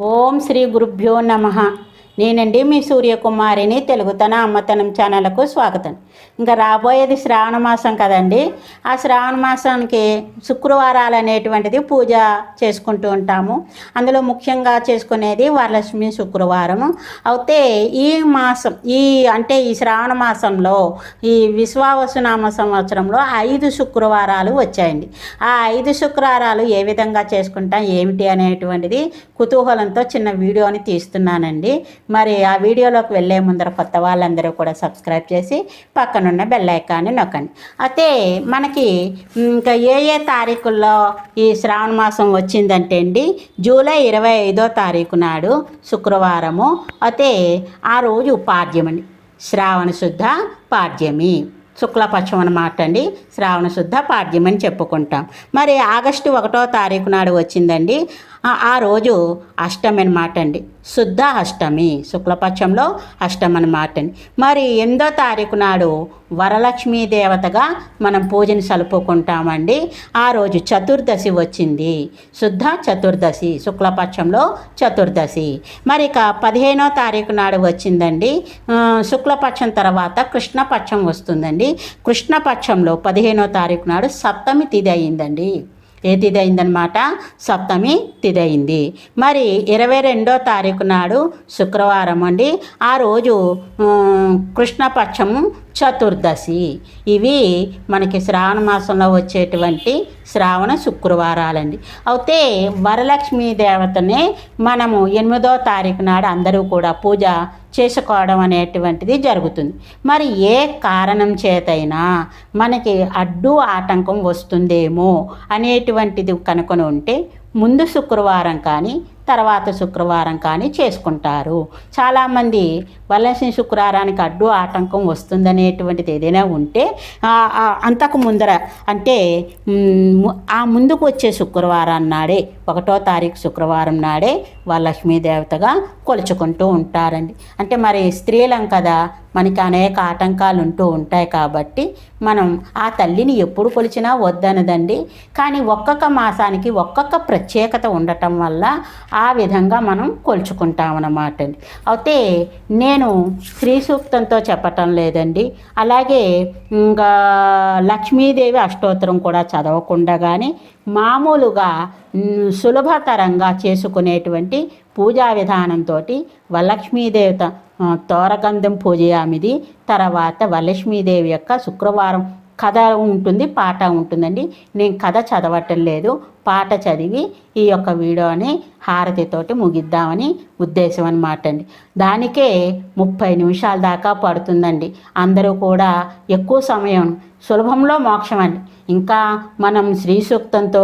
ఓం శ్రీ గురుభ్యో నమః. నేనండి మీ సూర్యకుమారిని. తెలుగుతన అమ్మతనం ఛానల్కు స్వాగతం. ఇంకా రాబోయేది శ్రావణ మాసం కదండి. ఆ శ్రావణ మాసానికి శుక్రవారాలు అనేటువంటిది పూజ చేసుకుంటూ ఉంటాము. అందులో ముఖ్యంగా చేసుకునేది వరలక్ష్మి శుక్రవారము. అయితే ఈ మాసం ఈ శ్రావణ మాసంలో ఈ విశ్వావసునామ సంవత్సరంలో 5 శుక్రవారాలు వచ్చాయండి. ఆ 5 శుక్రవారాలు ఏ విధంగా చేసుకుంటాం ఏమిటి అనేటువంటిది కుతూహలంతో చిన్న వీడియోని తీస్తున్నానండి. మరి ఆ వీడియోలోకి వెళ్ళే ముందర కొత్త వాళ్ళందరూ కూడా సబ్స్క్రైబ్ చేసి పక్కనున్న బెల్ ఐకాన్ని నొక్కండి. అయితే మనకి ఇంకా ఏ తారీఖుల్లో ఈ శ్రావణ మాసం వచ్చిందంటే అండి, జూలై 25వ తారీఖు నాడు శుక్రవారము. అయితే ఆ రోజు పాడ్యమండి, శ్రావణ శుద్ధ పాడ్యమి, శుక్లపక్షం అన్నమాట అండి. శ్రావణ శుద్ధ పాడ్యం అని చెప్పుకుంటాం. మరి ఆగస్టు 1వ తారీఖు నాడు వచ్చిందండి. ఆ రోజు అష్టమి అనమాట అండి, శుద్ధ అష్టమి, శుక్లపక్షంలో అష్టమి అనమాట అండి. మరి 8వ తారీఖు నాడు వరలక్ష్మీ దేవతగా మనం పూజని సలుపుకుంటామండి. ఆ రోజు చతుర్దశి వచ్చింది, శుద్ధ చతుర్దశి, శుక్లపక్షంలో చతుర్దశి. మరి ఇక 15వ తారీఖు నాడు వచ్చిందండి శుక్లపక్షం తర్వాత కృష్ణపక్షం వస్తుందండి. కృష్ణపక్షంలో 15వ తారీఖు నాడు సప్తమి తిథి అయిందండి. ఏ తిథి అయిందనమాట? సప్తమి తిథి అయింది. మరి 22వ తారీఖు నాడు శుక్రవారం అండి. ఆ రోజు కృష్ణపక్షము చతుర్దశి. ఇవి మనకి శ్రావణ మాసంలో వచ్చేటువంటి శ్రావణ శుక్రవారాలండి. అయితే వరలక్ష్మీ దేవతనే మనము 8వ తారీఖు నాడు అందరూ కూడా పూజ చేసుకోవడం అనేటువంటిది జరుగుతుంది. మరి ఏ కారణం చేతైనా మనకి అడ్డు ఆటంకం వస్తుందేమో అనేటువంటిది కనుకొని ఉంటే ముందు శుక్రవారం కానీ తర్వాత శుక్రవారం కానీ చేసుకుంటారు. చాలామంది వరలక్ష్మి శుక్రవారానికి అడ్డు ఆటంకం వస్తుందనేటువంటిది ఏదైనా ఉంటే అంతకు ముందర అంటే ఆ ముందుకు వచ్చే శుక్రవారం నాడే 1వ తారీఖు శుక్రవారం నాడే వరలక్ష్మీ దేవతగా కొలుచుకుంటూ ఉంటారండి. అంటే మరి స్త్రీలం కదా, మనకి అనేక ఆటంకాలు ఉంటూ ఉంటాయి కాబట్టి మనం ఆ తల్లిని ఎప్పుడు కొలిచినా వద్దనదండి. కానీ ఒక్కొక్క మాసానికి ఒక్కొక్క ప్రత్యేకత ఉండటం వల్ల ఆ విధంగా మనం కొలుచుకుంటామన్నమాట అండి. అయితే నేను శ్రీ సూక్తంతో చెప్పటం లేదండి, అలాగే ఇంకా లక్ష్మీదేవి అష్టోత్తరం కూడా చదవకుండా కానీ మామూలుగా సులభతరంగా చేసుకునేటువంటి పూజా విధానంతో వరలక్ష్మీదేవత తోరగంధం పూజయామిది, తర్వాత వరలక్ష్మీదేవి యొక్క శుక్రవారం కథ ఉంటుంది, పాట ఉంటుందండి. నేను కథ చదవటం లేదు, పాట చదివి ఈ యొక్క వీడియోని హారతితోటి ముగిద్దామని ఉద్దేశం అన్నమాట అండి. దానికే 30 నిమిషాల దాకా పడుతుందండి. అందరూ కూడా ఎక్కువ సమయం, సులభంలో మోక్షం అండి. ఇంకా మనం శ్రీ సూక్తంతో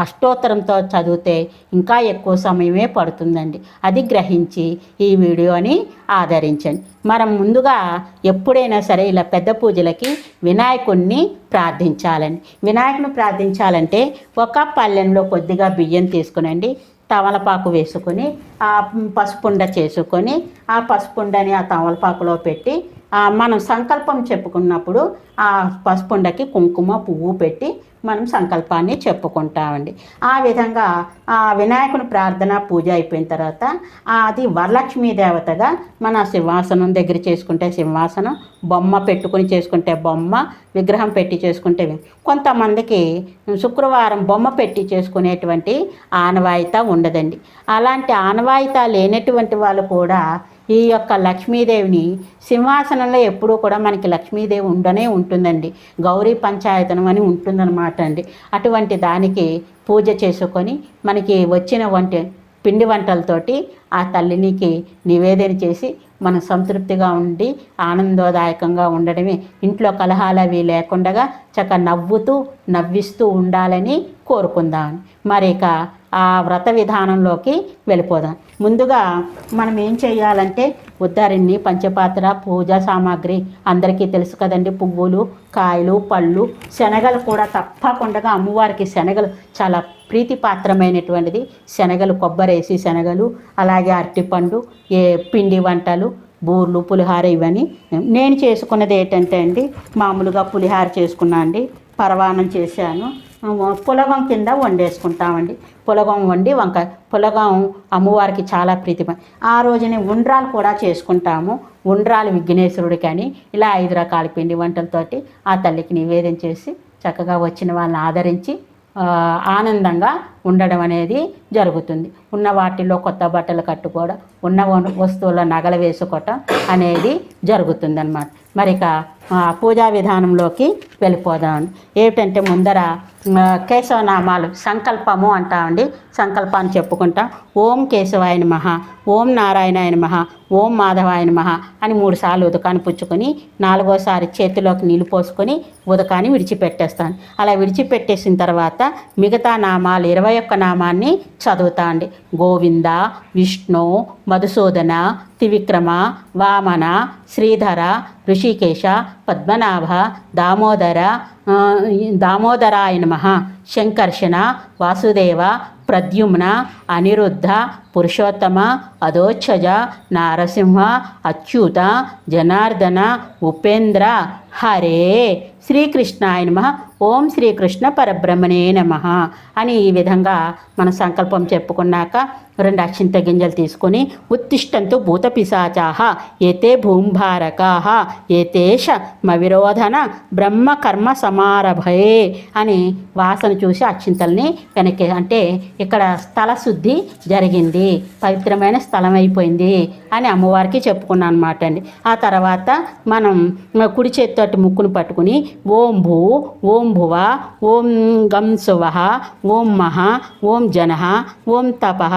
అష్టోత్తరంతో చదివితే ఇంకా ఎక్కువ సమయమే పడుతుందండి. అది గ్రహించి ఈ వీడియోని ఆదరించండి. మనం ముందుగా ఎప్పుడైనా సరే ఇలా పెద్ద పూజలకి వినాయకుడిని ప్రార్థించాలండి. వినాయకుని ప్రార్థించాలంటే ఒక పళ్ళెంలో కొద్దిగా బియ్యం తీసుకునండి, తమలపాకు వేసుకొని ఆ పసుపుండ చేసుకొని ఆ పసుపుండని ఆ తమలపాకులో పెట్టి మనం సంకల్పం చెప్పుకున్నప్పుడు ఆ పసుపుండకి కుంకుమ పువ్వు పెట్టి మనం సంకల్పాన్ని చెప్పుకుంటామండి. ఆ విధంగా ఆ వినాయకుని ప్రార్థన పూజ అయిపోయిన తర్వాత అది వరలక్ష్మీ దేవతగా మన సింహాసనం దగ్గర చేసుకుంటే సింహాసనం, బొమ్మ పెట్టుకుని చేసుకుంటే బొమ్మ, విగ్రహం పెట్టి చేసుకుంటే కొంతమందికి శుక్రవారం బొమ్మ పెట్టి చేసుకునేటువంటి ఆనవాయిత ఉండదండి. అలాంటి ఆనవాయిత లేనటువంటి వాళ్ళు కూడా ఈ యొక్క లక్ష్మీదేవిని సింహాసనంలో ఎప్పుడూ కూడా మనకి లక్ష్మీదేవి ఉండనే ఉంటుందండి. గౌరీ పంచాయతనం అని ఉంటుందన్నమాట అండి. అటువంటి దానికి పూజ చేసుకొని మనకి వచ్చిన పిండి వంటలతోటి ఆ తల్లినికి నివేదన చేసి మనం సంతృప్తిగా ఉండి ఆనందదాయకంగా ఉండడమే. ఇంట్లో కలహాలు అవి లేకుండా చక్కగా నవ్వుతూ నవ్విస్తూ ఉండాలని కోరుకుందాం. మరి ఇక ఆ వ్రత విధానంలోకి వెళ్ళిపోదాం. ముందుగా మనం ఏం చేయాలంటే ఉద్దరిణి, పంచపాత్ర, పూజా సామాగ్రి అందరికీ తెలుసు కదండి. పువ్వులు, కాయలు, పళ్ళు, శనగలు కూడా తప్పకుండా అమ్మవారికి శనగలు చాలా ప్రీతిపాత్రమైనటువంటిది. శనగలు, కొబ్బరేసి శనగలు, అలాగే అరటిపండు, పిండి వంటలు, బూర్లు, పులిహార ఇవన్నీ. నేను చేసుకున్నది ఏంటంటే అండి, మామూలుగా పులిహార చేసుకున్నా అండి, పరవాన్నం చేశాను, పులగం కింద వండేసుకుంటామండి. పులగం వండి పులగం అమ్మవారికి చాలా ప్రీతిమ. ఆ రోజునే ఉండ్రాలు కూడా చేసుకుంటాము. ఉండ్రాలు విఘ్నేశ్వరుడికి అని ఇలా 5 రకాల పిండి వంటలతోటి ఆ తల్లికి నివేదన చేసి చక్కగా వచ్చిన వాళ్ళని ఆదరించి ఆనందంగా ఉండడం అనేది జరుగుతుంది. ఉన్న వాటిల్లో కొత్త బట్టలు కట్టుకోవడం, ఉన్న వస్తువుల నగలు వేసుకోవటం అనేది జరుగుతుందన్నమాట. మరి ఇక పూజా విధానంలోకి వెళ్ళిపోదాం. ఏమిటంటే ముందర కేశవనామాలు సంకల్పము అంటామండి. సంకల్పాన్ని చెప్పుకుంటాం. ఓం కేశవాయ నమః, ఓం నారాయణాయ నమః, ఓం మాధవాయ నమః అని 3 సార్లు ఉదకాన్ని పుచ్చుకొని 4వసారి చేతిలోకి నీళ్ళు పోసుకొని ఉదకాన్ని విడిచిపెట్టేస్తాను. అలా విడిచిపెట్టేసిన తర్వాత మిగతా నామాలు 21 నామాన్ని చదువుతా అండి. గోవింద, విష్ణు, మధుసూదన, త్రివిక్రమ, వామన, శ్రీధర, ఋషికేశ, పద్మనాభ, దామోదరాయ నమః, శంకర్షణ, వాసుదేవ, ప్రద్యుమ్న, అనిరుద్ధ, పురుషోత్తమ, అధోక్షజ, నారసింహ, అచ్యుత, జనార్దన, ఉపేంద్ర, హరే, శ్రీకృష్ణాయ నమః, ఓం శ్రీకృష్ణ పరబ్రహ్మణే నమః అని ఈ విధంగా మన సంకల్పం చెప్పుకున్నాక 2 అక్షింత గింజలు తీసుకొని ఉత్తిష్టంతు భూత పిశాచాః ఏతే భూంభారకాః ఏతేష మవిరోధన బ్రహ్మ కర్మ సమారభే అని వాసన చూసి అక్షింతల్ని వెనక్కి, అంటే ఇక్కడ స్థల శుద్ధి జరిగింది, పవిత్రమైన స్థలం అయిపోయింది అని అమ్మవారికి చెప్పుకున్నాను అనమాట అండి. ఆ తర్వాత మనం కుడి చేతితోటి ముక్కును పట్టుకుని ఓం భూ, ఓం భువ, ఓం గం శువః, ఓం మహ, ఓం జనః, ఓం తపః,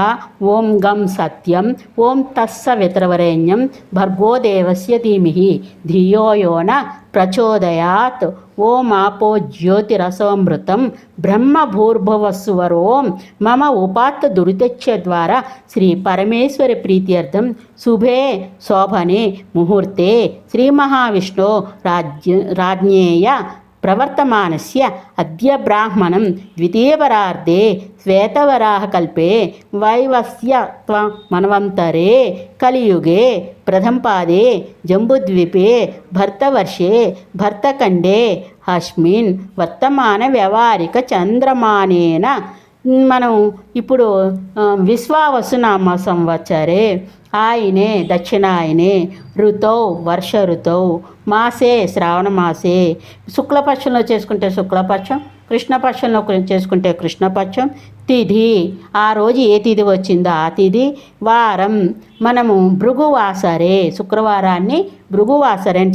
ఓం గం సత్యం, ఓం తస్సవితుర్వరేణ్యం భర్గో దేవస్య ధీమహి ధియో యో న ప్రచోదయాత్, ఓం ఆపో జ్యోతిరసోమృతం బ్రహ్మ భూర్భువస్సువరోం మమ ఉపాత్త దురితచ్చ ద్వారా శ్రీ పరమేశ్వరి ప్రీత్యర్థం శుభే శోభనే ముహూర్తే శ్రీ మహావిష్ణు రాజ్ఞేయ ప్రవర్తమానస్య అద్య బ్రాహ్మణం ద్వితీయవరార్ధే శ్వేతవరాహకల్పే వైవస్యత్వ మన్వంతరే కలియుగే ప్రథంపాదే జంబుద్వీపే భర్తవర్షే భర్తఖండే అస్మిన్ వర్తమాన వ్యవహారిక చంద్రమానేన మనం ఇప్పుడు విశ్వావసునామ సంవత్సరే ఆయనే దక్షిణాయనే ఋతౌ వర్ష ఋతౌ మాసే శ్రావణ మాసే శుక్లపక్షంలో చేసుకుంటే శుక్లపక్షం, కృష్ణపక్షంలో చేసుకుంటే కృష్ణపక్షం, తిథి ఆ రోజు ఏ తిథి వచ్చిందో ఆ తిథి, వారం మనము భృగువాసరే శుక్రవారాన్ని భృగువాసరే అని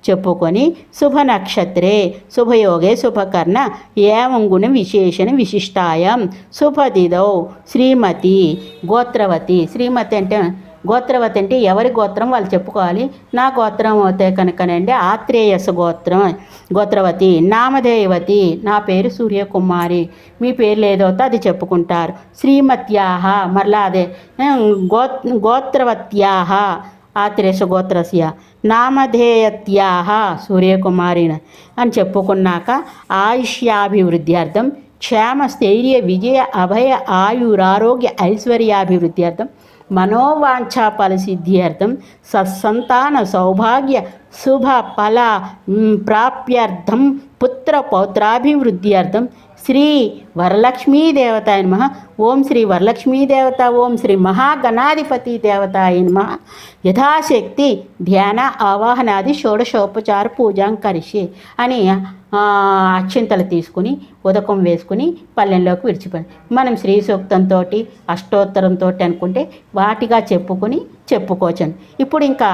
చెప్పుకొని శుభ నక్షత్రే శుభయోగే శుభకర్ణ ఏవం గుణ విశేషణ విశిష్టాయం శుభదిదౌ శ్రీమతి గోత్రవతి. శ్రీమతి అంటే గోత్రవతి అంటే ఎవరి గోత్రం వాళ్ళు చెప్పుకోవాలి. నా గోత్రం అయితే కనుకనండి ఆత్రేయస గోత్రవతి. నామధేయవతి నా పేరు సూర్యకుమారి, మీ పేర్లు ఏదవుతో అది చెప్పుకుంటారు. శ్రీమత్యాహ మరలా అదే గోత్రవత్యాహ ఆత్రేయస గోత్రస్య నామధేయత్యాహ సూర్యకుమారి అని చెప్పుకున్నాక ఆయుష్యాభివృద్ధ్యర్థం క్షేమ స్థైర్య విజయ అభయ ఆయురారోగ్య ఐశ్వర్యాభివృద్ధ్యర్థం మనోవాంఛా ఫలసిద్ధ్యర్థం సత్సంతాన సౌభాగ్య శుభ ఫల ప్రాప్త్యర్థం పుత్ర పౌత్రాభివృద్ధ్యర్థం శ్రీ వరలక్ష్మీ దేవతాయ నమః, ఓం శ్రీ వరలక్ష్మీ దేవత, ఓం శ్రీ మహాగణాధిపతి దేవతాయ నమః. యథాశక్తి ధ్యాన ఆవాహనాది షోడశోపచార పూజాం కరిష్యే అని అక్షింతలు తీసుకుని ఉదకం వేసుకుని పల్లెంలోకి విడిచిపోయి మనం శ్రీ సూక్తంతో అష్టోత్తరంతో అనుకుంటే వాటిగా చెప్పుకోవచ్చండి. ఇప్పుడు ఇంకా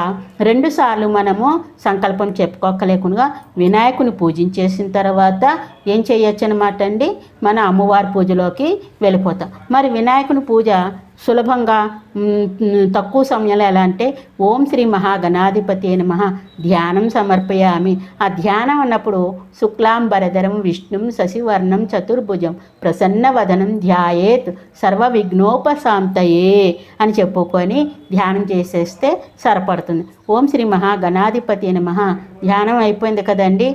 2 సార్లు మనము సంకల్పం చెప్పుకోకలేకుండా వినాయకుని పూజించేసిన తర్వాత ఏం చేయొచ్చు అనమాట అండి, మన అమ్మవారి పూజలోకి వెళ్ళిపోతాం. మరి వినాయకుని పూజ సులభంగా తక్కువ సమయంలో ఎలా అంటే ఓం శ్రీ మహాగణాధిపతి నమః ధ్యానం సమర్పయామి. ఆ ధ్యానం అన్నప్పుడు శుక్లాంబరధరం విష్ణుం శశివర్ణం చతుర్భుజం ప్రసన్నవదనం ధ్యాయేత్ సర్వ విఘ్నోపశాంతయే అని చెప్పుకొని ధ్యానం చేసేస్తే సరిపడుతుంది. ఓం శ్రీ మహాగణాధిపతి నమః ధ్యానం అయిపోయింది కదండి.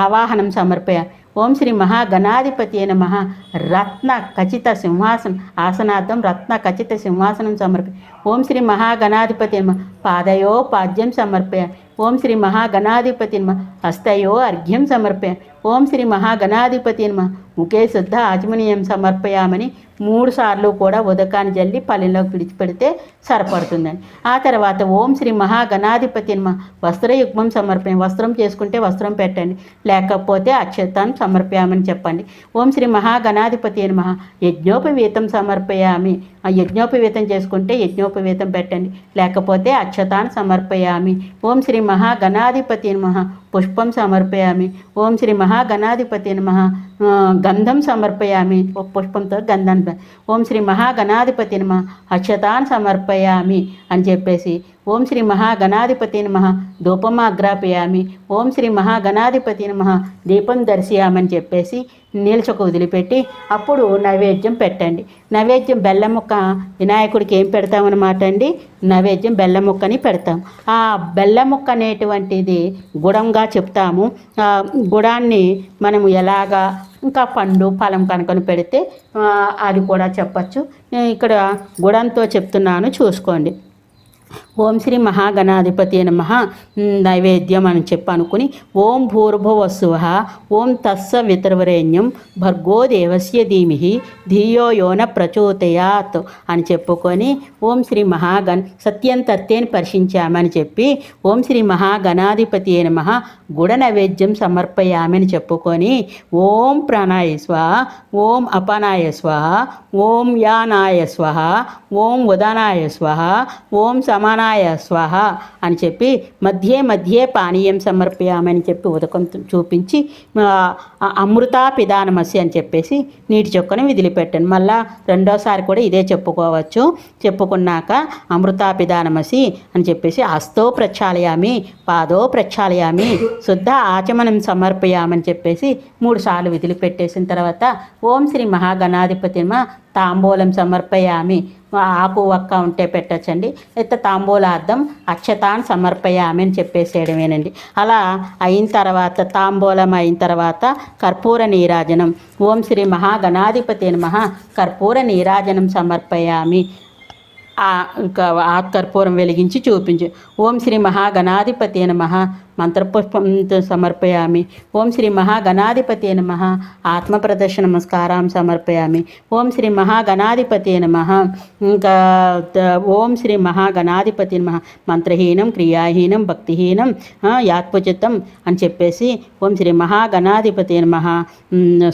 ఆవాహనం సమర్పయ. ఓం శ్రీ మహాగణాధిపతి నమః రత్న ఖచ్చిత సింహాసనం ఆసనార్థం రత్న ఖచ్చిత సింహాసనం సమర్పయ. ఓం శ్రీ మహాగణాధిపతి నమః పాదయో పాద్యం సమర్పయ. ఓం శ్రీ మహాగణాధిపతి నమః హస్తయో అర్ఘ్యం సమర్పయ. ఓం శ్రీ మహాగణాధిపతి నమః ముఖే శుద్ధ ఆచమనీయం సమర్పయామని 3 సార్లు కూడా ఉదకాన్ని జల్లి పల్లెల్లోకి విడిచిపెడితే సరిపడుతుందండి. ఆ తర్వాత ఓం శ్రీ మహాగణాధిపతి నమః వస్త్రయుగ్మం సమర్పయం. వస్త్రం చేసుకుంటే వస్త్రం పెట్టండి, లేకపోతే అక్షతాన్ని సమర్పయామని చెప్పండి. ఓం శ్రీ మహాగణాధిపతి నమః యజ్ఞోపవీతం సమర్పయామి. ఆ యజ్ఞోపవీతం చేసుకుంటే యజ్ఞోపవీతం పెట్టండి, లేకపోతే అక్షతాన్ని సమర్పయామి. ఓం శ్రీ మహాగణాధిపతి నమః పుష్పం సమర్పయామి. ఓం శ్రీ మహాగణాధిపతి నమః గంధం సమర్పయామి. ఒక పుష్పంతో గంధాన్ని. ఓం శ్రీ మహాగణాధిపతి నమః అక్షతాన్ సమర్పయామి అని చెప్పేసి ఓం శ్రీ మహాగణాధిపతి నమః ధూపమాగ్రాపయామి. ఓం శ్రీ మహాగణాధిపతి నమః దీపం దర్శయామని చెప్పేసి నీల్చొక వదిలిపెట్టి అప్పుడు నైవేద్యం పెట్టండి. నైవేద్యం బెల్లం ముక్క వినాయకుడికి ఏం పెడతామన్నమాట అండి, నైవేద్యం బెల్లం ముక్కని పెడతాం. ఆ బెల్లం ముక్క అనేటువంటిది గుడంగా చెప్తాము. గుడాన్ని మనము ఎలాగా ఇంకా పండు ఫలం కనుకొని పెడితే అది కూడా చెప్పచ్చు. నేను ఇక్కడ గుడంతో చెప్తున్నాను, చూసుకోండి. ఓం శ్రీ మహాగణాధిపతి నమః నైవేద్యం అని చెప్పనుకుని ఓం భూర్భువస్సువః ఓం తస్స వితుర్వరేణ్యం భర్గో దేవస్య ధీమహి ధియో యోన ప్రచోదయాత్ అని చెప్పుకొని ఓం శ్రీ సత్యం తత్తేని పరిశీలించామని చెప్పి ఓం శ్రీ మహాగణాధిపతి నమః గుడ నైవేద్యం సమర్పయామని చెప్పుకొని ఓం ప్రాణాయ స్వాహ ఓం అపానాయ స్వాహ ఓం యానాయ స్వాహ ఓం ఉదానాయ స్వాహ ఓం సమానాయ స్వాహ అని చెప్పి మధ్యే పానీయం సమర్పయామని చెప్పి ఉదకం చూపించి అమృతా పిదానమసి అని చెప్పేసి నీటి చొక్కని వదిలిపెట్టాను. మళ్ళా రెండోసారి కూడా ఇదే చెప్పుకోవచ్చు. చెప్పుకున్నాక అమృతా పిదానమసి అని చెప్పేసి హస్తో ప్రక్షాళయామి పాదో ప్రక్షాళయామి శుద్ధ ఆచమనం సమర్పయామని చెప్పేసి 3 సార్లు వదిలిపెట్టేసిన తర్వాత ఓం శ్రీ మహాగణాధిపతి తాంబూలం సమర్పయామి. ఆకు ఒక్క ఉంటే పెట్టచ్చండి, అయితే తాంబూలార్థం అక్షతాన్ సమర్పయామి అని చెప్పేసేయడమేనండి. అలా అయిన తర్వాత తాంబూలం అయిన తర్వాత కర్పూర నీరాజనం. ఓం శ్రీ మహాగణాధిపతి నమః కర్పూర నీరాజనం సమర్పయామి. కర్పూరం వెలిగించి చూపించు. ఓం శ్రీ మహాగణాధిపతి నమః మంత్రపుష్పం సమర్పయామి. ఓం శ్రీ మహాగణాధిపతి నమః ఆత్మ ప్రదర్శన నమస్కారం సమర్పయామి. ఓం శ్రీ మహాగణాధిపతి నమః ఇంకా ఓం శ్రీ మహాగణాధిపతి నమః మంత్రహీనం క్రియాహీనం భక్తిహీనం యాత్మచిత్తం అని చెప్పేసి ఓం శ్రీ మహాగణాధిపతి నమః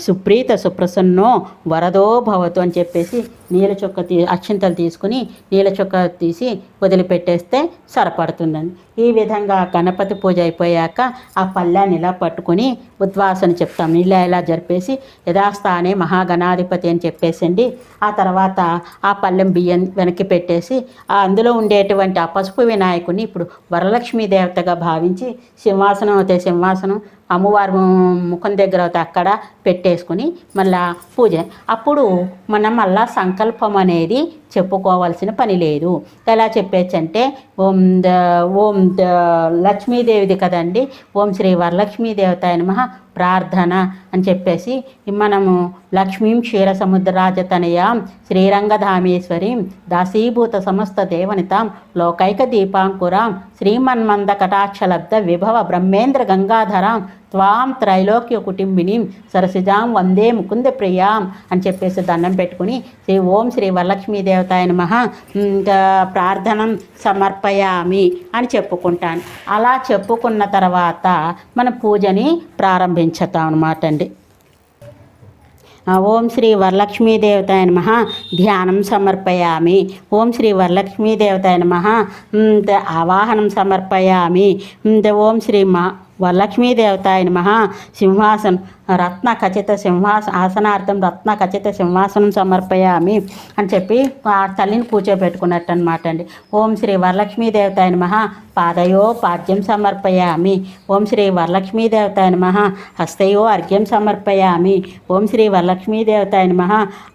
సుప్రీత సుప్రసన్నో వరదో భవతు అని చెప్పేసి నీల చొక్క అక్షింతలు తీసుకుని నీల చొక్క తీసి వదిలిపెట్టేస్తే సరిపడుతుందండి. ఈ విధంగా గణపతి పూజ అయిపోయాక ఆ పళ్ళాన్ని ఇలా పట్టుకొని ఉద్వాసన చెప్తాం. ఇలా జరిపేసి యథాస్థానే మహాగణాధిపతి అని చెప్పేసండి. ఆ తర్వాత ఆ పళ్ళెం బియ్యం వెనక్కి పెట్టేసి అందులో ఉండేటువంటి ఆ పసుపు వినాయకుడిని ఇప్పుడు వరలక్ష్మీ దేవతగా భావించి సింహాసనం అయితే సింహాసనం అమ్మవారి ముఖం దగ్గర అయితే అక్కడ పెట్టేసుకుని మళ్ళా పూజ. అప్పుడు మనం మళ్ళా సంకల్పం అనేది చెప్పుకోవాల్సిన పని లేదు. ఎలా చెప్పేచ్చంటే ఓం లక్ష్మీదేవిది కదండి, ఓం శ్రీ వరలక్ష్మీ దేవతాయ నమః ప్రార్థన అని చెప్పేసి మనము లక్ష్మీం క్షీర సముద్రరాజతనయాం శ్రీరంగధామేశ్వరీం దాసీభూత సమస్త దేవనితాం లోకైక దీపాంకురాం శ్రీమన్మంద కటాక్షలబ్ధ విభవ బ్రహ్మేంద్ర గంగాధరాం త్వాం త్రైలోక్య కుటుంబినీం సరసిజాం వందే ముకుంద ప్రియాం అని చెప్పేసి దండం పెట్టుకుని ఓం శ్రీ వరలక్ష్మీ దేవతాయ నమః ప్రార్థనం సమర్పయామి అని చెప్పుకుంటాను. అలా చెప్పుకున్న తర్వాత మన పూజని ప్రారంభించుతాం అన్నమాట అండి. ఓం శ్రీ వరలక్ష్మీ దేవతాయ నమః ధ్యానం సమర్పయామి. ఓం శ్రీ వరలక్ష్మీ దేవతాయ నమః ఆవాహనం సమర్పయామి. ఓం శ్రీ వరలక్ష్మీ దేవతాయ నమః సింహాసనం రత్న ఖచ్చిత ఆసనార్థం రత్న ఖచ్చిత సింహాసనం సమర్పయామి అని చెప్పి ఆ తల్లిని కూర్చోబెట్టుకున్నట్టు అనమాట అండి. ఓం శ్రీ వరలక్ష్మీ దేవతాయ నమః పాదయో పాద్యం సమర్పయామి. ఓం శ్రీ వరలక్ష్మీ దేవతాయ నమః హస్తయో అర్ఘ్యం సమర్పయామి. ఓం శ్రీ వరలక్ష్మీ దేవతాయ నమః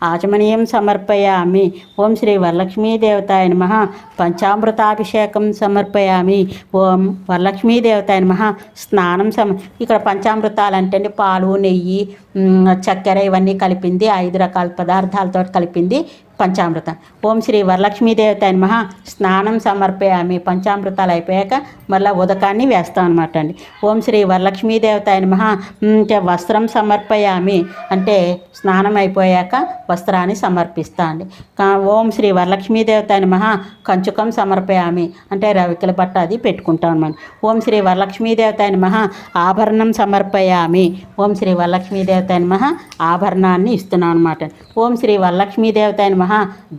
ఆచమనీయం సమర్పయామి. ఓం శ్రీ వరలక్ష్మీ దేవతాయ నమః పంచామృతాభిషేకం సమర్పయామి. ఓం వరలక్ష్మీ దేవతాయ నమః స్నానం ఇక్కడ పంచామృతాలు అంటే పాలు, నెయ్యి, చక్కెర ఇవన్నీ కలిపింది, 5 రకాల పదార్థాలతో కలిపింది పంచామృతం. ఓం శ్రీ వరలక్ష్మీ దేవతాయ నమః స్నానం సమర్పయామి. పంచామృతాలు అయిపోయాక మళ్ళీ ఉదకాన్ని వేస్తాం అనమాట అండి. ఓం శ్రీ వరలక్ష్మీ దేవతాయ నమః వస్త్రం సమర్పయామి అంటే స్నానం అయిపోయాక వస్త్రాన్ని సమర్పిస్తా అండి. ఓం శ్రీ వరలక్ష్మీ దేవతాయ నమః కంచుకం సమర్పయామి అంటే రవికల బట్ట అది పెట్టుకుంటాం అనమాట. ఓం శ్రీ వరలక్ష్మీ దేవతాయ నమః ఆభరణం సమర్పయామి. ఓం శ్రీ వరలక్ష్మీ దేవతాయ నమః ఆభరణాన్ని ఇస్తున్నాం అనమాట. ఓం శ్రీ వరలక్ష్మీ దేవతాయ నమః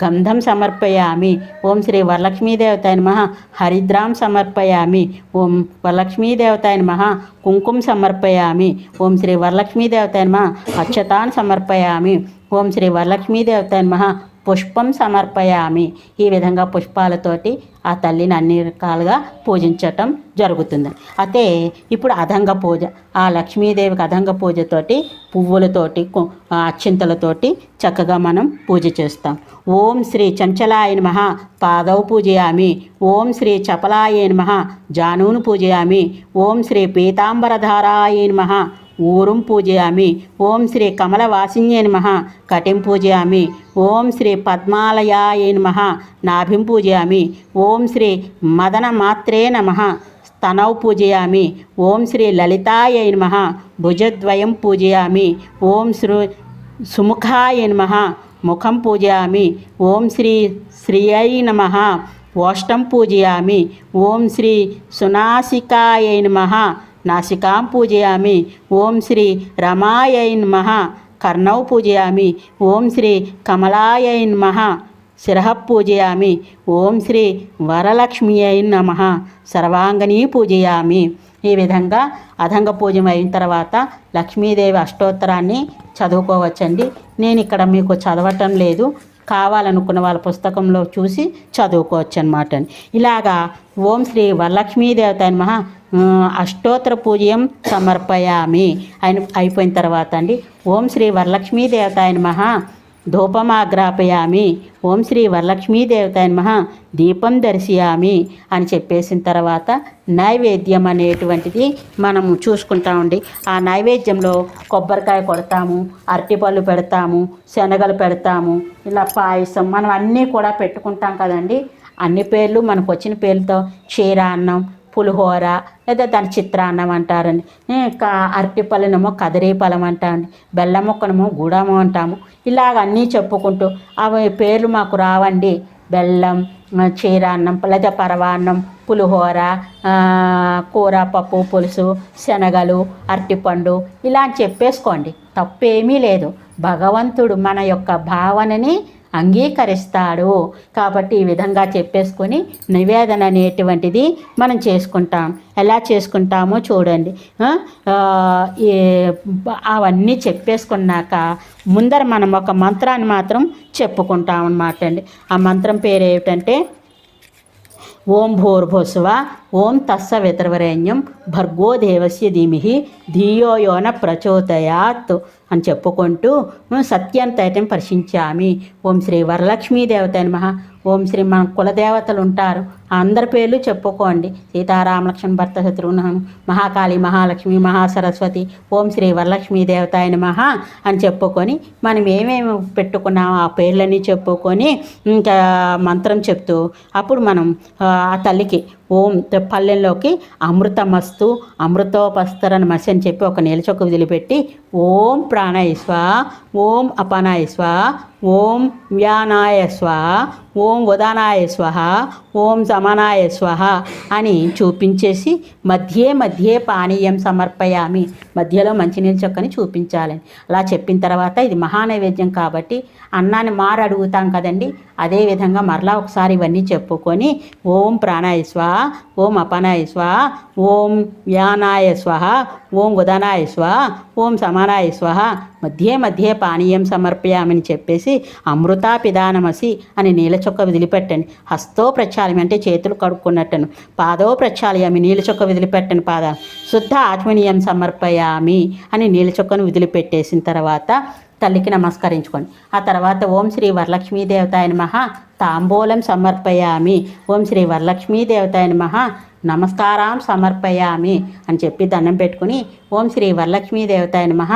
గంధం సమర్పయామి. ఓం శ్రీ వరలక్ష్మీ దేవతాయ నమః హరిద్రాం సమర్పయామి. ఓం వరలక్ష్మీ దేవతాయ నమః కుంకుమ సమర్పయామి. ఓం శ్రీ వరలక్ష్మీ దేవతాయ నమః అక్షతాన్ సమర్పయామి. ఓం శ్రీ వరలక్ష్మీ దేవతాయ నమః పుష్పం సమర్పయామి. ఈ విధంగా పుష్పాలతోటి ఆ తల్లిని అన్ని రకాలుగా పూజించటం జరుగుతుంది. అయితే ఇప్పుడు అదంగ పూజ, ఆ లక్ష్మీదేవికి అదంగ పూజతోటి పువ్వులతోటి అక్షింతలతోటి చక్కగా మనం పూజ చేస్తాం. ఓం శ్రీ చంచలాయ నమః పాదౌ పూజయామి. ఓం శ్రీ చపలాయ నమః జానూను పూజయామి. ఓం శ్రీ పీతాంబరధారాయ నమః ఊరుం పూజయామి. ఓం శ్రీ కమలవాసిన్యే నమః కటిం పూజయామి. ఓం శ్రీ పద్మాలయాయ నమః నాభిం పూజయామి. ఓం శ్రీ మదనమాత్రే నమః స్తనౌ పూజయామి. ఓం శ్రీ లలితాయ నమః భుజద్వయం పూజయామి. ఓం శ్రీ సుముఖాయ నమః ముఖం పూజయామి. ఓం శ్రీ శ్రియై నమః ఓష్టం పూజయామి. ఓం శ్రీ సునాసికాయ నమః నాసికాం పూజయామి. ఓం శ్రీ రమాయై నమః కర్ణౌ పూజయామి. ఓం శ్రీ కమలాయై నమః శిరః పూజయామి. ఓం శ్రీ వరలక్ష్మ్యై నమః సర్వాంగనీ పూజయామి. ఈ విధంగా అదంగ పూజ అయిన తర్వాత లక్ష్మీదేవి అష్టోత్తరాన్ని చదువుకోవచ్చండి. నేను ఇక్కడ మీకు చదవటం లేదు, కావాలనుకున్న వాళ్ళ పుస్తకంలో చూసి చదువుకోవచ్చు అనమాట. ఇలాగా ఓం శ్రీ వరలక్ష్మీ దేవతాయ నమః అష్టోత్తర పూజయం సమర్పయామి అయిపోయిన తర్వాత అండి ఓం శ్రీ వరలక్ష్మీ దేవతాయ నమః ధూపమాగ్రాపయామి. ఓం శ్రీ వరలక్ష్మీ దేవతాయ నమః దీపం దర్శయామి అని చెప్పేసిన తర్వాత నైవేద్యం అనేటువంటిది మనం చూసుకుంటామండి. ఆ నైవేద్యంలో కొబ్బరికాయ కొడతాము, అరటిపళ్ళు పెడతాము, శనగలు పెడతాము, ఇలా పాయసం మనం అన్నీ కూడా పెట్టుకుంటాం కదండి. అన్ని పేర్లు మనకు వచ్చిన పేర్లతో క్షీరాన్నం, పులిహోర లేదా దాని చిత్రాన్నం అంటారండి. అరటిపళ్ళనేమో కదిరీపళ్ళం అంటామండి, బెల్లం ముక్కనేమో గుడము అంటాము. ఇలాగ అన్నీ చెప్పుకుంటూ అవి పేర్లు మాకు రావండి. బెల్లం, క్షీరాన్నం లేదా పరవాన్నం, పులిహోర, కూర, పప్పు, పులుసు, శనగలు, అరటిపండు ఇలా అని చెప్పేసుకోండి, తప్పేమీ లేదు. భగవంతుడు మన యొక్క భావనని అంగీకరిస్తాడు కాబట్టి ఈ విధంగా చెప్పేసుకొని నివేదన అనేటువంటిది మనం చేసుకుంటాం. ఎలా చేసుకుంటామో చూడండి. అవన్నీ చెప్పేసుకున్నాక ముందర మనం ఒక మంత్రాన్ని మాత్రం చెప్పుకుంటాం అన్నమాట అండి. ఆ మంత్రం పేరు ఏమిటంటే ఓం భూర్భువః ఓం తత్సవితుర్వరేణ్యం భర్గో దేవస్య ధీమహి ధియో యో న ప్రచోదయాత్ అని చెప్పుకుంటూ సత్యంతైతం పరిశించామి. ఓం శ్రీ వరలక్ష్మీ దేవతాయ నమః. ఓం శ్రీ మన కులదేవతలు ఉంటారు, అందరి పేర్లు చెప్పుకోండి. సీతారామలక్ష్మణ భర్త శత్రుఘ్న, మహాకాళి, మహాలక్ష్మి, మహాసరస్వతి, ఓం శ్రీ వరలక్ష్మీ దేవతాయ నమః అని చెప్పుకొని మనం ఏమేమి పెట్టుకున్నామో ఆ పేర్లన్నీ చెప్పుకొని ఇంకా మంత్రం చెప్తూ అప్పుడు మనం ఆ తల్లికి ఓం పల్లెల్లోకి అమృతమస్తు అమృతోపస్తరని మసి అని చెప్పి ఒక నీలచొక్క వదిలిపెట్టి ఓం ప్రాణాయ స్వాహ, ఓం అపానాయ స్వాహ, ఓం వ్యానాయ స్వాహ, ఓం ఉదానాయ స్వాహ, ఓం సమానాయ స్వాహ అని చూపించేసి మధ్యే మధ్యే పానీయం సమర్పయామి. మధ్యలో మంచినీళ్ళ చొక్కని చూపించాలని అలా చెప్పిన తర్వాత ఇది మహానైవేద్యం కాబట్టి అన్నాన్ని మారు అడుగుతాం కదండి, అదేవిధంగా మరలా ఒకసారి ఇవన్నీ చెప్పుకొని ఓం ప్రాణాయ స్వాహ, ఓం అపానాయ స్వాహ, ఓం వ్యానాయ స్వాహ, ఓం ఉదనాయ స్వాహ, ఓం సమానాయ స్వాహ, మధ్యే మధ్యే పానీయం సమర్పయామని చెప్పేసి అమృతా పిదానమసి అని నీళ్ళ చొక్క వదిలిపెట్టండి. హస్తో ప్రక్షాళమి అంటే చేతులు కడుక్కున్నట్టను, పాదో ప్రక్షాళయామి నీళ్ళ చొక్క వదిలిపెట్టండి, పాదాలు శుద్ధ ఆత్మనీయం సమర్పయామి అని నీళ్ళ చొక్కను వదిలిపెట్టేసిన తర్వాత తల్లికి నమస్కరించుకోండి. ఆ తర్వాత ఓం శ్రీ వరలక్ష్మీ దేవతాయ నమః తాంబూలం సమర్పయామి, ఓం శ్రీ వరలక్ష్మీ దేవతాయ నమః నమస్కారం సమర్పయామి అని చెప్పి దండం పెట్టుకుని ఓం శ్రీ వరలక్ష్మీ దేవతాయ నమః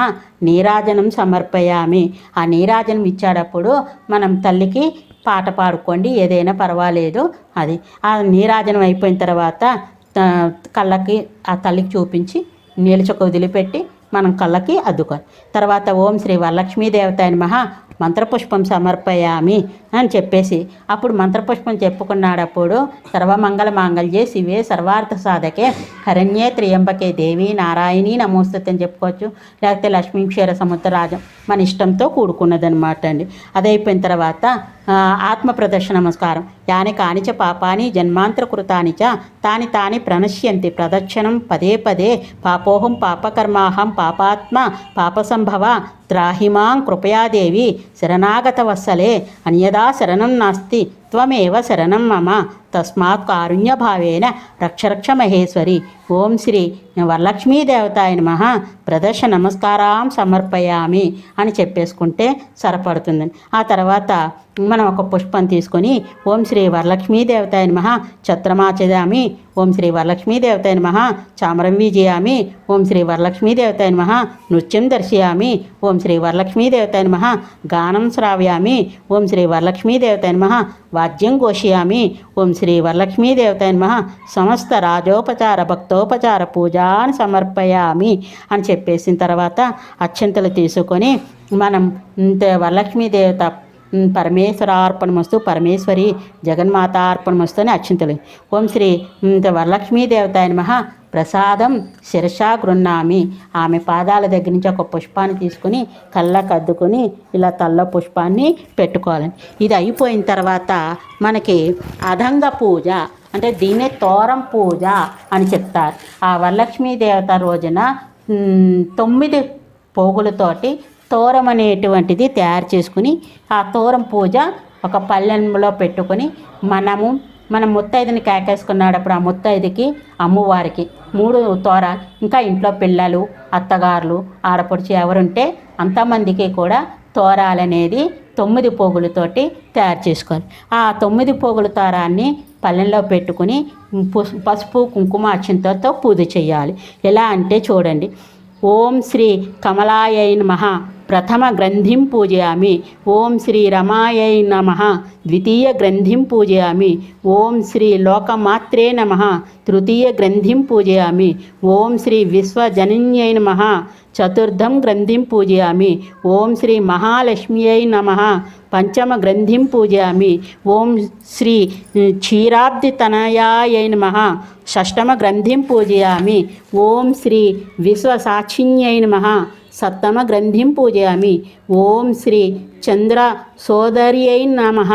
నీరాజనం సమర్పయామి. ఆ నీరాజనం ఇచ్చేటప్పుడు మనం తల్లికి పాట పాడుకోండి, ఏదైనా పర్వాలేదు. అది ఆ నీరాజనం అయిపోయిన తర్వాత కళ్ళకి ఆ తల్లికి చూపించి నీళ్ళ చొక్క వదిలిపెట్టి మనం కళ్ళకి అద్దుకోవాలి. తర్వాత ఓం శ్రీ వరలక్ష్మీ దేవతాయ నమః మంత్రపుష్పం సమర్పయామి అని చెప్పేసి అప్పుడు మంత్రపుష్పం చెప్పుకున్నాడప్పుడు సర్వమంగళ మాంగళ్యే శివే సర్వార్థ సాధకే హరణ్యే త్రియంబకే దేవి నారాయణి నమోస్తుతే అని చెప్పుకోవచ్చు. లేకపోతే లక్ష్మీ క్షీర సముద్రరాజం మన ఇష్టంతో కూడుకున్నదనమాట అండి. అదైపోయిన తర్వాత ఆత్మ ప్రదర్శన నమస్కారం. యాని కానిచ పాపాని జన్మాంతరకృతాని చ తాని తాని ప్రణశ్యంతి ప్రదక్షిణం పదే పదే పాపోహం పాపకర్మాహం పాపాత్మ పాపసంభవ త్రాహిమాం కృపయాదేవి శరణాగత వత్సలే అన్యదా శరణం నాస్తి త్వమేవ శరణం మమ తస్మాత్ కారుణ్యభావేన రక్షరక్ష మహేశ్వరి. ఓం శ్రీ వరలక్ష్మీ దేవతాయ నమః ప్రదర్శ నమస్కారం సమర్పయామి అని చెప్పేసుకుంటే సరిపడుతుందని. ఆ తర్వాత మనం ఒక పుష్పం తీసుకొని ఓం శ్రీ వరలక్ష్మీ దేవతాయ నమః ఛత్రమాచయామి, ఓం శ్రీ వరలక్ష్మీ దేవతాయ నమః చామరం విజయామి, ఓం శ్రీ వరలక్ష్మీ దేవతాయ నమః నృత్యం దర్శయామి, ఓం శ్రీ వరలక్ష్మీ దేవతాయ నమః గానం శ్రావ్యామి, ఓం శ్రీ వరలక్ష్మీ దేవతాయ నమః వాద్యం ఘోషయామి, ఓం శ్రీ వరలక్ష్మీ దేవతాయ నమః సమస్త రాజోపచార భక్తోపచార పూజాన్ని సమర్పయామి అని చెప్పేసిన తర్వాత అక్షంతలు తీసుకొని మనం వరలక్ష్మీ దేవత పరమేశ్వరార్పణమస్తు పరమేశ్వరి జగన్మాతార్పణమస్తు అని అక్షింతలు. ఓం శ్రీ వరలక్ష్మీ దేవతాయ నమః ప్రసాదం శిరషా గృహ్ణామి. ఆమె పాదాల దగ్గర నుంచి ఒక పుష్పాన్ని తీసుకుని కళ్ళకు అద్దుకొని ఇలా తల్ల పుష్పాన్ని పెట్టుకోవాలని. ఇది అయిపోయిన తర్వాత మనకి అదంగ పూజ అంటే దీన్నే తోరం పూజ అని చెప్తారు. ఆ వరలక్ష్మీ దేవత రోజున 9 పోగులతోటి తోరం అనేటువంటిది తయారు చేసుకుని ఆ తోరం పూజ ఒక పళ్ళెంలో పెట్టుకొని మన ముత్తైదుని కేకేసుకున్నాడప్పుడు ఆ ముత్తైదుకి అమ్మవారికి 3 తోరాలు, ఇంకా ఇంట్లో పిల్లలు అత్తగారులు ఆడపడుచు ఎవరుంటే అంతమందికి కూడా తోరాలనేది 9 పోగులతోటి తయారు చేసుకోవాలి. ఆ 9 పోగుల తోరాన్ని పళ్ళెంలో పెట్టుకుని పసుపు కుంకుమ అక్షింతలతో పూజ చేయాలి. ఎలా అంటే చూడండి, ఓం శ్రీ కమలాయై నమః ప్రథమ గ్రంథిం పూజయామి, ఓం శ్రీ రమాయై నమః ద్వితీయ గ్రంథిం పూజయామి, ఓం శ్రీ లోకమాత్రే నమః తృతీయ గ్రంథిం పూజయామి, ఓం శ్రీ విశ్వజనన్యై నమః చతుర్థం గ్రంథిం పూజయామి, ఓం శ్రీ మహాలక్ష్మ్యై నమః పంచమ గ్రంథిం పూజయామి, ఓం శ్రీ క్షీరాబ్దితనయాయై నమః షష్టమ గ్రంథిం పూజయామి, ఓం శ్రీ విశ్వసాక్షిణ్యై నమః సప్తమ గ్రంథిం పూజయామి, ఓం శ్రీ చంద్ర సోదర్యై నమః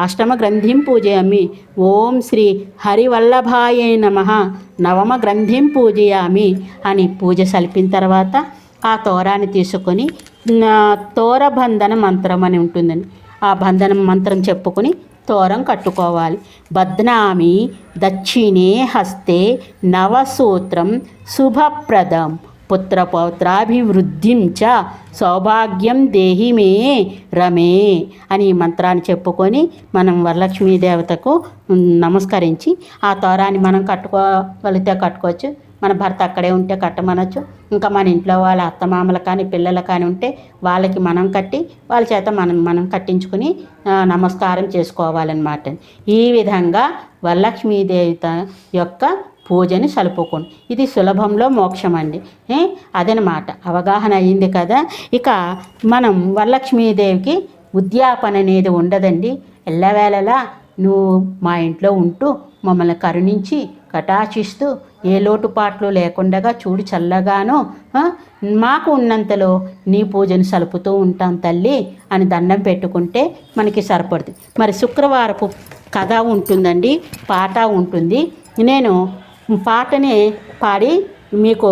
అష్టమ గ్రంథిం పూజయామి, ఓం శ్రీ హరివల్లభాయై నమః నవమ గ్రంథిం పూజయామి అని పూజ సలిపిన తర్వాత ఆ తోరాన్ని తీసుకొని తోరబంధన మంత్రం అని ఉంటుందని ఆ బంధనం మంత్రం చెప్పుకొని తోరం కట్టుకోవాలి. బధ్నామి దక్షిణే హస్తే నవసూత్రం శుభప్రదం పుత్రపౌత్రాభివృద్ధిం చ సౌభాగ్యం దేహి మే రమే అని మంత్రాన్ని చెప్పుకొని మనం వరలక్ష్మీ దేవతకు నమస్కరించి ఆ తోరాన్ని మనం కట్టుకోగలిగితే కట్టుకోవచ్చు, మన భర్త అక్కడే ఉంటే కట్టమనొచ్చు, ఇంకా మన ఇంట్లో వాళ్ళ అత్తమామలు కానీ పిల్లలు కానీ ఉంటే వాళ్ళకి మనం కట్టి వాళ్ళ చేత మనం కట్టించుకుని నమస్కారం చేసుకోవాలన్నమాట. ఈ విధంగా వరలక్ష్మీ దేవత యొక్క పూజని సలుపుకోండి. ఇది సులభంలో మోక్షం అండి. అదనమాట అవగాహన అయ్యింది కదా. ఇక మనం వరలక్ష్మీదేవికి ఉద్యాపన అనేది ఉండదండి. ఎల్లవేళలా నువ్వు మా ఇంట్లో ఉంటూ మమ్మల్ని కరుణించి కటాక్షిస్తూ ఏ లోటుపాట్లు లేకుండా చూడు చల్లగాను మాకు ఉన్నంతలో నీ పూజను సలుపుతూ ఉంటాం తల్లి అని దండం పెట్టుకుంటే మనకి సరిపడుతుంది. మరి శుక్రవారపు కథ ఉంటుందండి, పాట ఉంటుంది. నేను పాటని పాడి మీకు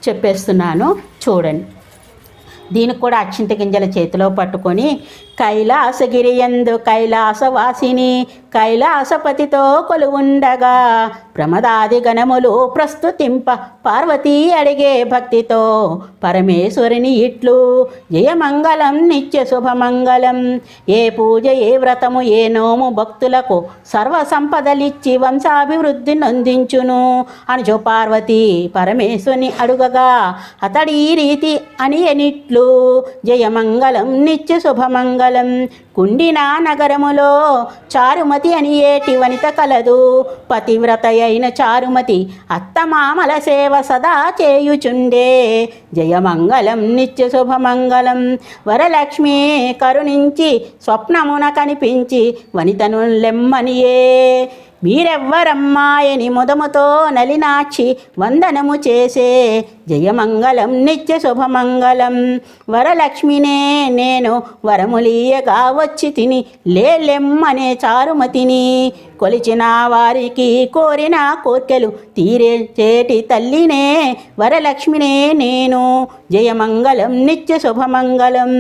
చెప్పేస్తున్నాను, చూడండి. దీనికి కూడా అక్షింత గింజల చేతిలో పట్టుకొని కైలాసగిరియందు కైలాసవాసిని కైలాసపతితో కొలువుండగా ప్రమదాది గణములు ప్రస్తుతింప పార్వతీ అడిగే భక్తితో పరమేశ్వరిని ఇట్లు జయమంగళం నిత్య శుభమంగళం. ఏ పూజ ఏ వ్రతము ఏ నోము భక్తులకు సర్వ సంపదలిచ్చి వంశాభివృద్ధి నొందించును అనుచో పార్వతి పరమేశ్వరుని అడుగగా అతడి ఈ రీతి అని ఎనిట్లు జయమంగళం నిత్య శుభమంగళం. కుండినా నగరములో చారుమతి అని ఏటి వనిత కలదు. పతివ్రత అయిన చారుమతి అత్తమామల సేవ సదా చేయుచుండే. జయమంగళం నిత్య శుభమంగళం. వరలక్ష్మి కరుణించి స్వప్నమున కనిపించి వనితను లెమ్మనియే. మీరెవ్వరమ్మాయని ముదముతో నలినాక్షి వందనము చేసే. జయమంగళం నిత్య శుభమంగళం. వరలక్ష్మినే నేను వరములీయగా వచ్చి తిని లేలెమ్మనే చారుమతిని. కొలిచిన వారికి కోరిన కోర్కెలు తీరే చేటి తల్లినే వరలక్ష్మినే నేను. జయమంగళం నిత్య శుభమంగళం.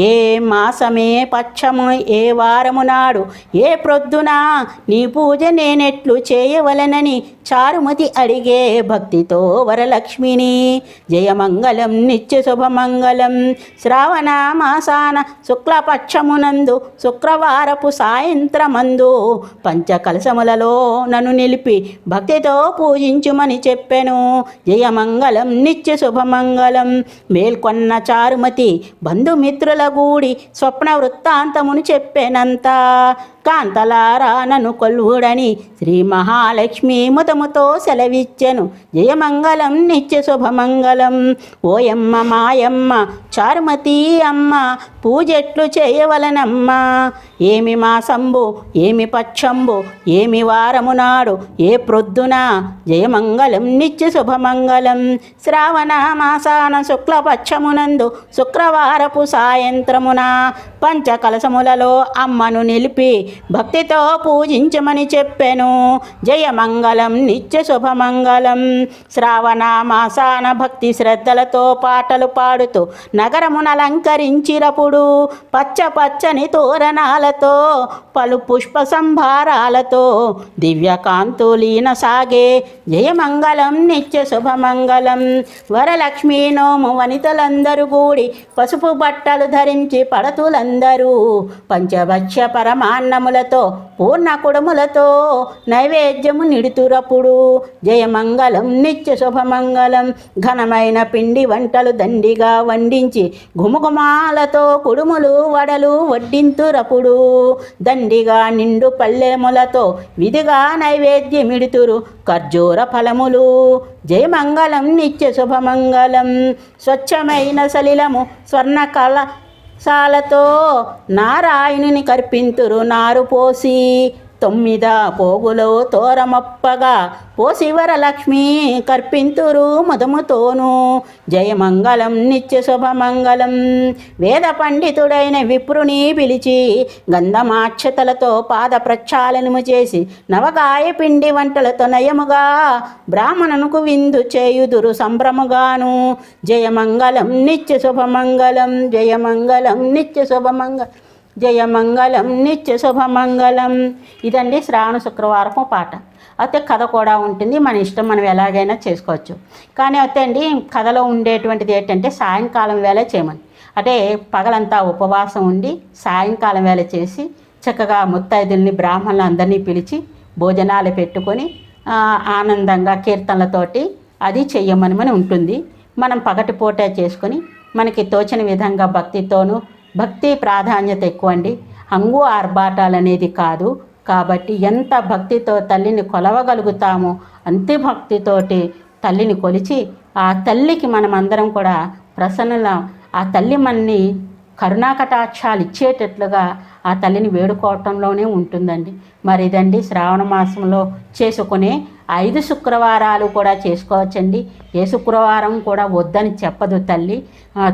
ఏ మాసమే పక్షము ఏ వారము నాడు ఏ ప్రొద్దున నీ పూజ నేనెట్లు చేయవలనని చారుమతి అడిగే భక్తితో వరలక్ష్మిని. జయమంగళం నిత్య శుభమంగళం. శ్రావణ మాసాన శుక్లపక్షమునందు శుక్రవారపు సాయంత్రమందు పంచకలశములలో నన్ను నిలిపి భక్తితో పూజించుమని చెప్పెను. జయమంగళం నిత్య శుభమంగళం. మేల్కొన్న చారుమతి బంధుమిత్రుల గూడి స్వప్న వృత్తాంతమును చెప్పెనంతా. కాంతలారా నన్ను కొల్వుడని శ్రీ మహాలక్ష్మి ముతముతో సెలవిచ్చెను. జయమంగళం నిత్య శుభమంగళం. ఓయమ్మ మాయమ్మ చారుమతి అమ్మ పూజెట్లు చేయవలనమ్మ. ఏమి మాసంబు ఏమి పక్షంబు ఏమి వారము నాడు ఏ ప్రొద్దున జయమంగళం నిత్య శుభమంగళం. శ్రావణ మాసాన శుక్లపక్షమునందు శుక్రవారపు సాయంత్రమున పంచకలశములలో అమ్మను నిలిపి భక్తితో పూజించమని చెప్పెను. జయమంగళం నిత్య శుభమంగళం. శ్రావణ మాసాన భక్తి శ్రద్ధలతో పాటలు పాడుతూ నగరమునలంకరించినప్పుడు పచ్చ పచ్చని తోరణాలతో పలు పుష్ప సంభారాలతో దివ్యకాంతులీన సాగే. జయమంగళం నిత్య శుభమంగళం. వరలక్ష్మీ నోము వనితలందరూ కూడి పసుపు బట్టలు ధరించి పడతులందరూ పంచభక్ష పరమాన్నములతో పూర్ణ కుడములతో నైవేద్యము నిడుతురప్పుడు. జయమంగళం నిత్య శుభమంగళం. ఘనమైన పిండి వంటలు దండిగా వండించి గుమగుమాలతో కుడుములు వడలు వడ్డింతురప్పుడు. దండిగా నిండు పల్లెములతో విధిగా నైవేద్యమిడుతురు ఖర్జూర ఫలములు. జయమంగళం నిత్య శుభమంగళం. స్వచ్ఛమైన సలిలము స్వర్ణ కలశాలతో నారాయణుని కర్పింతురు నారు పోసి. 9 పోగులో తోరమప్పగా పోసి వరలక్ష్మి కర్పింతురు ముదముతోను. జయమంగళం నిత్య శుభమంగళం. వేద పండితుడైన విప్రుని పిలిచి గంధమాక్షతలతో పాద ప్రక్షాళనము చేసి నవగాయ పిండి వంటలతో నయముగా బ్రాహ్మణునకు విందు చేయుదురు సంభ్రముగాను. జయమంగళం నిత్య శుభమంగళం. జయమంగళం నిత్య శుభమంగళం. జయమంగళం నిత్య శుభమంగళం. ఇదండి శ్రావణ శుక్రవారపు పాట. అయితే కథ కూడా ఉంటుంది, మన ఇష్టం, మనం ఎలాగైనా చేసుకోవచ్చు. కానీ అయితే అండి కథలో ఉండేటువంటిది ఏంటంటే సాయంకాలం వేళ చేయమని, అంటే పగలంతా ఉపవాసం ఉండి సాయంకాలం వేళ చేసి చక్కగా ముత్తైదుల్ని బ్రాహ్మణులు అందరినీ పిలిచి భోజనాలు పెట్టుకొని ఆనందంగా కీర్తనలతోటి అది చెయ్యమని ఉంటుంది. మనం పగటిపూట చేసుకొని మనకి తోచిన విధంగా భక్తితోనూ, భక్తి ప్రాధాన్యత ఎక్కువ అండి, హంగు ఆర్భాటాలు అనేది కాదు. కాబట్టి ఎంత భక్తితో తల్లిని కొలవగలుగుతామో అంతే భక్తితోటి తల్లిని కొలిచి ఆ తల్లికి మనమందరం కూడా ప్రసన్నుల, ఆ తల్లి మనని కరుణాకటాక్షాలు ఇచ్చేటట్లుగా ఆ తల్లిని వేడుకోవటంలోనే ఉంటుందండి. మరి ఇదండి శ్రావణ మాసంలో చేసుకునే 5 శుక్రవారాలు కూడా చేసుకోవచ్చండి. ఏ శుక్రవారం కూడా వద్దని చెప్పదు తల్లి.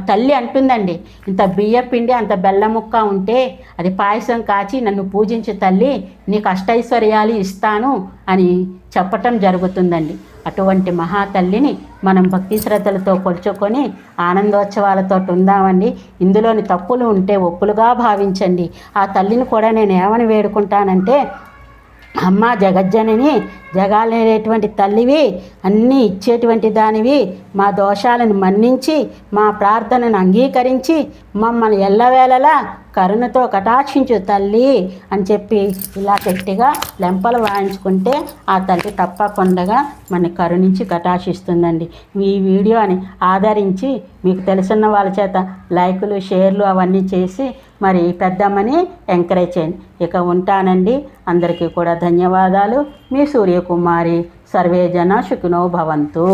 తల్లి అంటుందండి, ఇంత బియ్య పిండి అంత బెల్లం ముక్క ఉంటే అది పాయసం కాచి నన్ను పూజించు తల్లి, నీకు అష్టైశ్వర్యాలు ఇస్తాను అని చెప్పటం జరుగుతుందండి. అటువంటి మహాతల్లిని మనం భక్తి శ్రద్ధలతో కొలుచుకొని ఆనందోత్సవాలతో ఉందామండి. ఇందులోని తప్పులు ఉంటే ఒప్పులుగా భావించండి. ఆ తల్లిని కూడా నేను ఏమని వేడుకుంటానంటే, అమ్మ జగజ్జనని, జగాలేటువంటి తల్లివి, అన్నీ ఇచ్చేటువంటి దానివి, మా దోషాలను మన్నించి మా ప్రార్థనను అంగీకరించి మమ్మల్ని ఎల్లవేళలా కరుణతో కటాక్షించు తల్లి అని చెప్పి ఇలా గట్టిగా లెంపలు వాయించుకుంటే ఆ తల్లి తప్పకుండా మన కరుణించి కటాక్షిస్తుందండి. ఈ వీడియోని ఆదరించి మీకు తెలిసిన వాళ్ళ చేత లైకులు షేర్లు అవన్నీ చేసి మరి పెద్దమ్మని ఎంకరేజ్ చేయండి. ఇక ఉంటానండి. అందరికీ కూడా ధన్యవాదాలు. మీ సూర్యకుమారి. సర్వేజన సుఖినో భవంతు.